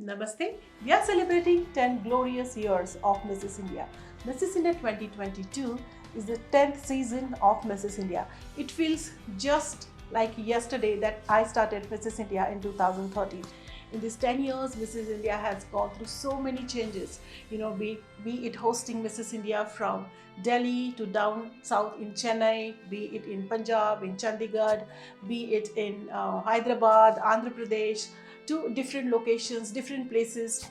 Namaste. We are celebrating 10 glorious years of Mrs. India. Mrs. India 2022 is the 10th season of Mrs. India. It feels just like yesterday that I started Mrs. India in 2013. In these 10 years, Mrs. India has gone through so many changes. Be it hosting Mrs. India from Delhi to down south in Chennai, be it in Punjab, in Chandigarh, be it in Hyderabad, Andhra Pradesh, to different locations, different places.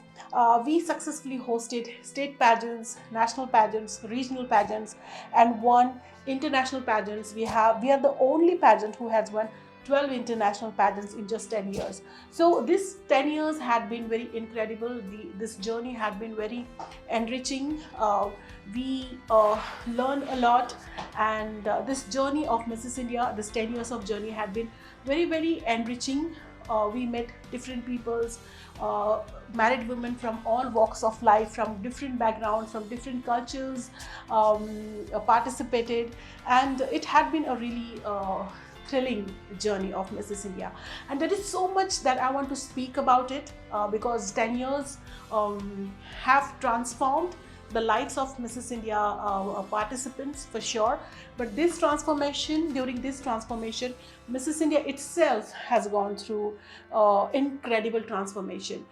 We successfully hosted state pageants, national pageants, regional pageants, and won international pageants. We are the only pageant who has won 12 international pageants in just 10 years. So this 10 years had been very incredible. This journey had been very enriching. We learned a lot, and this journey of Mrs. India, this 10 years of journey had been very, very enriching. We met different peoples, married women from all walks of life, from different backgrounds, from different cultures, participated, and it had been a really thrilling journey of Mrs. India. And there is so much that I want to speak about it because 10 years have transformed the lives of Mrs. India participants for sure. But this transformation, during this transformation, Mrs. India itself has gone through incredible transformation.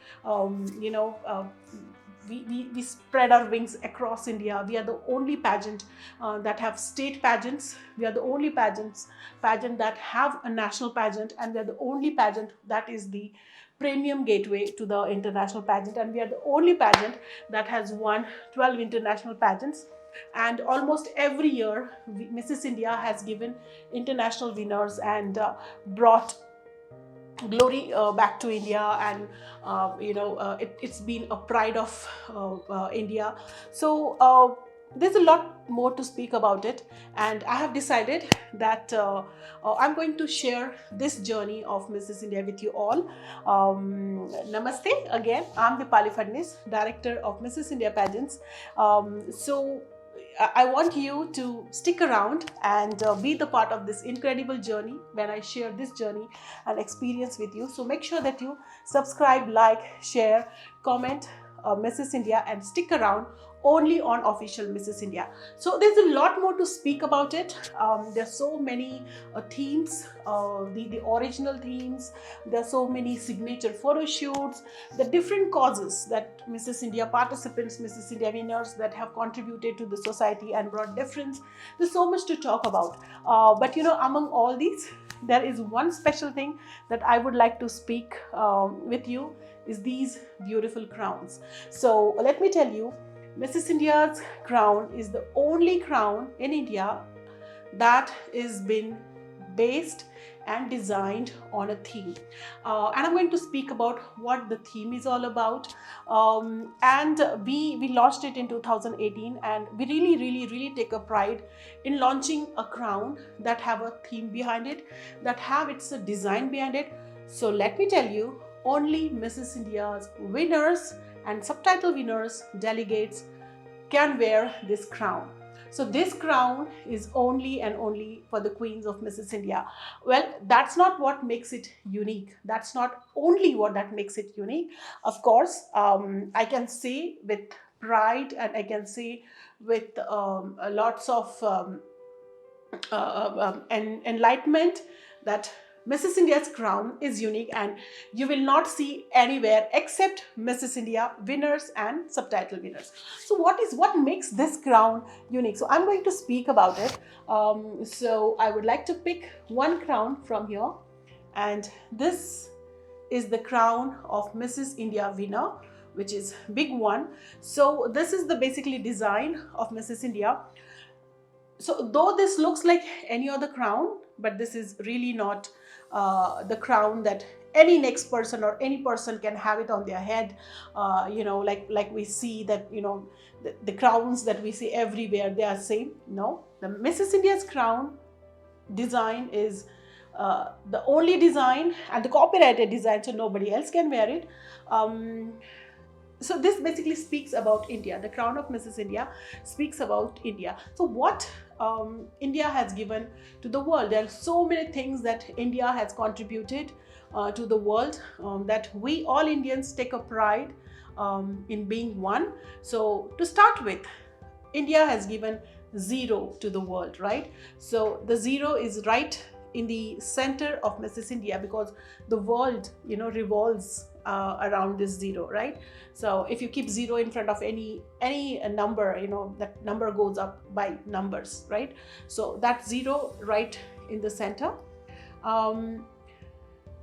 We spread our wings across India. We are the only pageant that have state pageants. We are the only pageant that have a national pageant, and we are the only pageant that is the premium gateway to the international pageant, and we are the only pageant that has won 12 international pageants. And almost every year Mrs. India has given international winners and brought glory back to India, and it's been a pride of India. So there's a lot more to speak about it, and I have decided that I'm going to share this journey of Mrs. India with you all. Namaste again. I'm Dipali Phadnis, director of Mrs. India Pageants. So I want you to stick around and be the part of this incredible journey when I share this journey and experience with you. So make sure that you subscribe, like, share, comment Mrs. India, and stick around only on official Mrs. India. So there's a lot more to speak about it. There's so many themes, the original themes. There are so many signature photo shoots, the different causes that Mrs. India participants, Mrs. India winners that have contributed to the society and brought difference. There's so much to talk about. But among all these, there is one special thing that I would like to speak with you, is these beautiful crowns. So let me tell you, Mrs. India's crown is the only crown in India that is been based and designed on a theme. And I'm going to speak about what the theme is all about. And we launched it in 2018, and we really take a pride in launching a crown that have a theme behind it, that have its design behind it. So let me tell you, only Mrs. India's winners and subtitle winners, delegates, can wear this crown. So this crown is only and only for the queens of Mrs. India. Well, that's not what makes it unique. That's not only what that makes it unique. Of course, I can say with pride, and I can say with lots of enlightenment, that Mrs. India's crown is unique, and you will not see anywhere except Mrs. India winners and subtitle winners. So what makes this crown unique? So I'm going to speak about it. So I would like to pick one crown from here, and this is the crown of Mrs. India winner, which is big one. So this is the basically design of Mrs. India. So though this looks like any other crown, but this is really not the crown that any next person or any person can have it on their head. Like we see that, the crowns that we see everywhere, they are same. No, the Mrs. India's crown design is the only design and the copyrighted design, so nobody else can wear it. So this basically speaks about India. The crown of Mrs. India speaks about India. So what India has given to the world? There are so many things that India has contributed to the world, that we all Indians take a pride in being one. So to start with, India has given zero to the world, right? So the zero is right in the center of Mrs. India, because the world, revolves around this zero, right? So if you keep zero in front of any number, that number goes up by numbers, right? So that zero right in the center.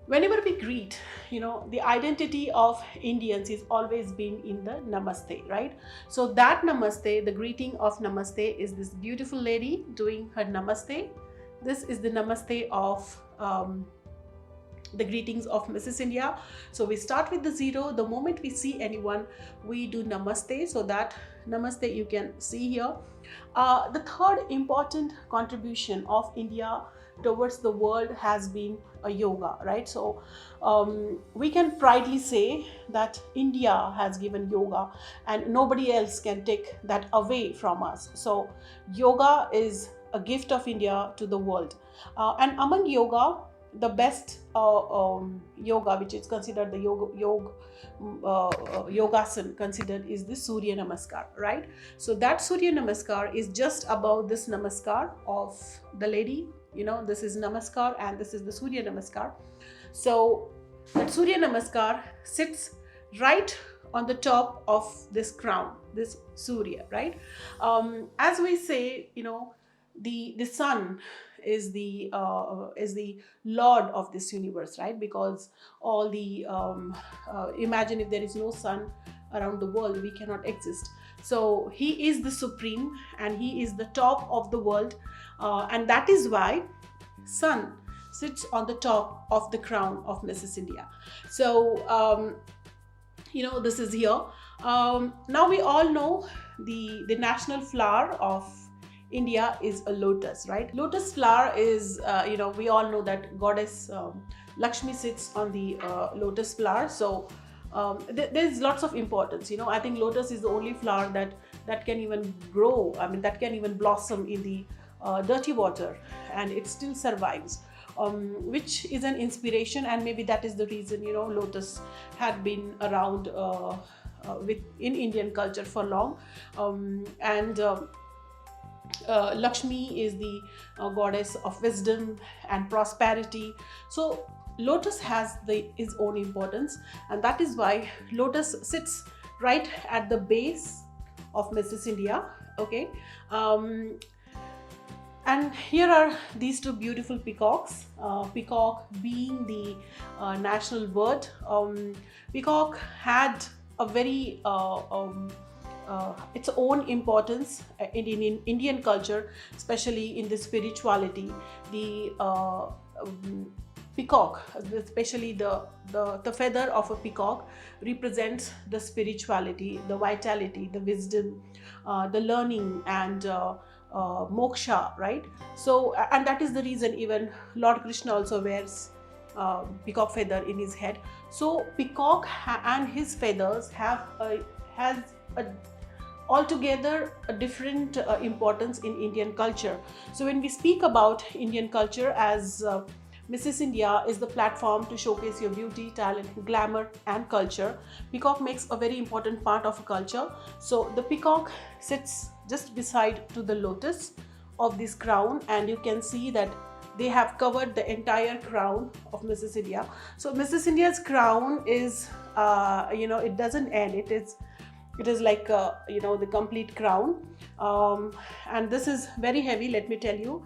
Whenever we greet, the identity of Indians is always been in the namaste, right? So that namaste, the greeting of namaste, is this beautiful lady doing her namaste. This is the namaste of the greetings of Mrs. India. So we start with the zero. The moment we see anyone, we do namaste. So that namaste you can see here. The third important contribution of India towards the world has been a yoga, right? So we can proudly say that India has given yoga, and nobody else can take that away from us. So yoga is a gift of India to the world. And among yoga, the best yoga, which is considered the yogasan considered, is the Surya Namaskar, right? So that Surya Namaskar is just above this Namaskar of the lady. This is Namaskar and this is the Surya Namaskar. So that Surya Namaskar sits right on the top of this crown, this Surya, right? As we say, the sun is the lord of this universe, right? Because all the imagine if there is no sun around the world, we cannot exist. So he is the supreme and he is the top of the world, and that is why sun sits on the top of the crown of Mrs. India. So this is here. Now we all know the national flower of India is a lotus, right? Lotus flower is, we all know that goddess Lakshmi sits on the lotus flower. So there's lots of importance. I think lotus is the only flower that can even grow. That can even blossom in the dirty water, and it still survives, which is an inspiration. And maybe that is the reason, lotus had been around in Indian culture for long. Lakshmi is the goddess of wisdom and prosperity. So lotus has its own importance, and that is why lotus sits right at the base of Mrs. India. Okay. And here are these two beautiful peacocks. Peacock being the national bird. Peacock had a very its own importance in Indian culture, especially in the spirituality. The peacock, especially the feather of a peacock, represents the spirituality, the vitality, the wisdom, the learning, and moksha, right? So, and that is the reason even Lord Krishna also wears peacock feather in his head. So peacock and his feathers has altogether a different importance in Indian culture. So when we speak about Indian culture, as Mrs. India is the platform to showcase your beauty, talent, glamour and culture, peacock makes a very important part of a culture. So the peacock sits just beside to the lotus of this crown, and you can see that they have covered the entire crown of Mrs. India. So Mrs. India's crown is, it doesn't end. It is like the complete crown, and this is very heavy, let me tell you.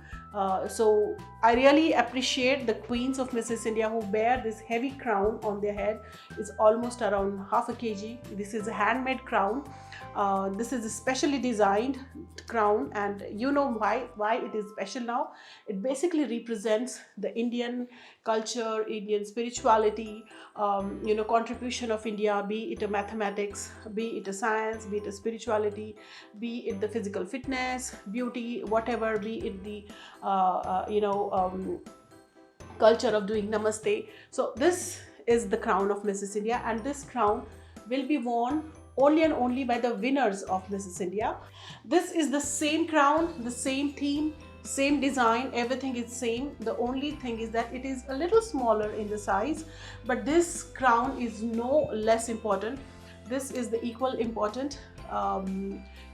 So I really appreciate the queens of Mrs. India who bear this heavy crown on their head. It's almost around half a kg. This is a handmade crown. This is a specially designed crown, and you know why it is special now. It basically represents the Indian culture, Indian spirituality, contribution of India, be it a mathematics, be it a science, be it a spirituality, be it the physical fitness, beauty, whatever, be it the culture of doing namaste. So this is the crown of Mrs. India, and this crown will be worn only and only by the winners of Mrs. India. This is the same crown, the same theme, same design, everything is same. The only thing is that it is a little smaller in the size, but this crown is no less important. This is the equal important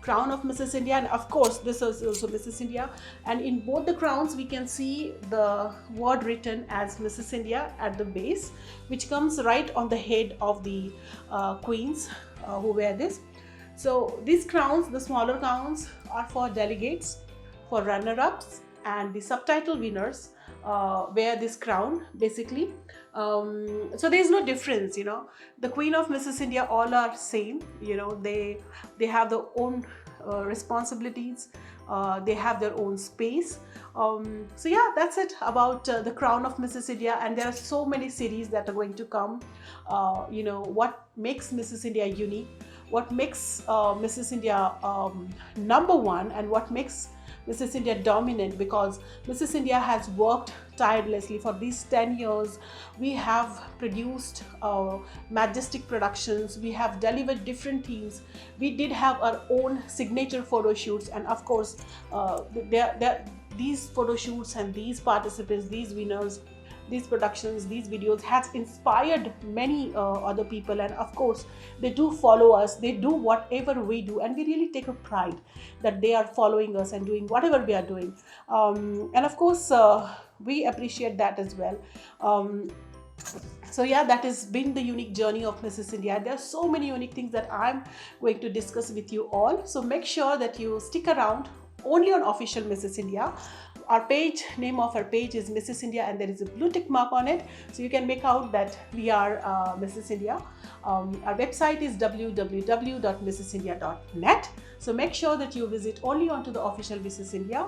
crown of Mrs. India, and of course this is also Mrs. India, and in both the crowns we can see the word written as Mrs. India at the base, which comes right on the head of the queens who wear this. So these crowns, the smaller crowns, are for delegates, for runner-ups, and the subtitle winners wear this crown basically. So there is no difference, you know. The Queen of Mrs. India all are same, you know. They have their own responsibilities, they have their own space. So yeah, that's it about the crown of Mrs. India, and there are so many series that are going to come. You know, what makes Mrs. India unique, what makes Mrs. India number one, and what makes Mrs. India dominant, because Mrs. India has worked tirelessly for these 10 years. We have produced majestic productions, we have delivered different themes, we did have our own signature photo shoots, and of course these photo shoots and these participants, these winners, these productions, these videos has inspired many other people, and of course they do follow us, they do whatever we do, and we really take a pride that they are following us and doing whatever we are doing, and of course we appreciate that as well. So yeah, that has been the unique journey of Mrs. India. There are so many unique things that I'm going to discuss with you all, so make sure that you stick around only on official Mrs. India. Our page, name of our page is Mrs. India, and there is a blue tick mark on it, so you can make out that we are Mrs. India. Our website is www.mrsindia.net, so make sure that you visit only onto the official Mrs. India.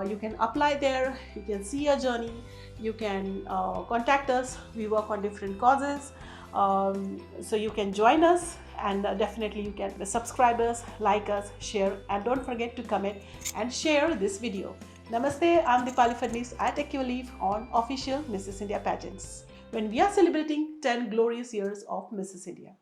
You can apply there, you can see your journey, you can contact us. We work on different causes, so you can join us, and definitely you can subscribe us, like us, share, and don't forget to comment and share this video. Namaste, I'm Dipali Fadnis. I take your leave on official Mrs. India pageants, when we are celebrating 10 glorious years of Mrs. India.